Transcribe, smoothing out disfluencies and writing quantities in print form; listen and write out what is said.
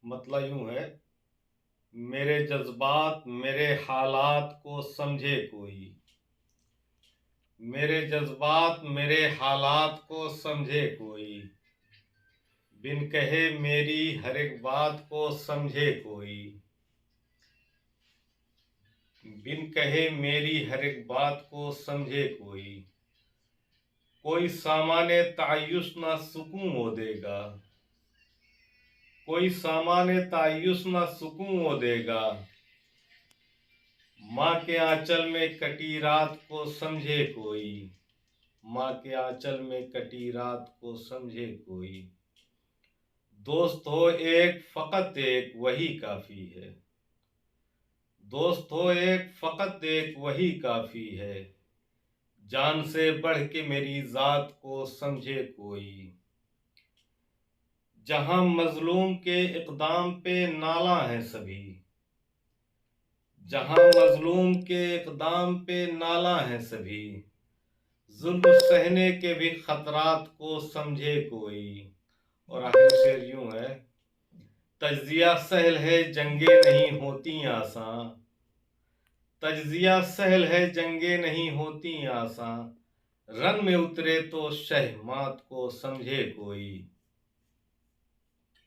मतलब यूं है, मेरे जज्बात मेरे हालात को समझे कोई। मेरे जज्बात मेरे हालात को समझे कोई। बिन कहे मेरी हर एक बात को समझे कोई। बिन कहे मेरी हर एक बात को समझे कोई। कोई सामान्य तायुस ना सुकून वो देगा। कोई सामान्य तायुस ना सुकून वो देगा। माँ के आंचल में कटी रात को समझे कोई। माँ के आंचल में कटी रात को समझे कोई। दोस्त हो एक फकत एक वही काफी है। दोस्त हो एक फकत एक वही काफी है। जान से बढ़ के मेरी जात को समझे कोई। जहां मजलूम के इक़दाम पे नाला है सभी। जहां मजलूम के इक़दाम पे नाला है सभी। जुल्म सहने के भी खतरात को समझे कोई। और आखिरी शेर यूं है, तज्जिया सहल है जंगे नहीं होती आसान। तज्जिया सहल है जंगे नहीं होती आसान। रन में उतरे तो शहमात को समझे कोई।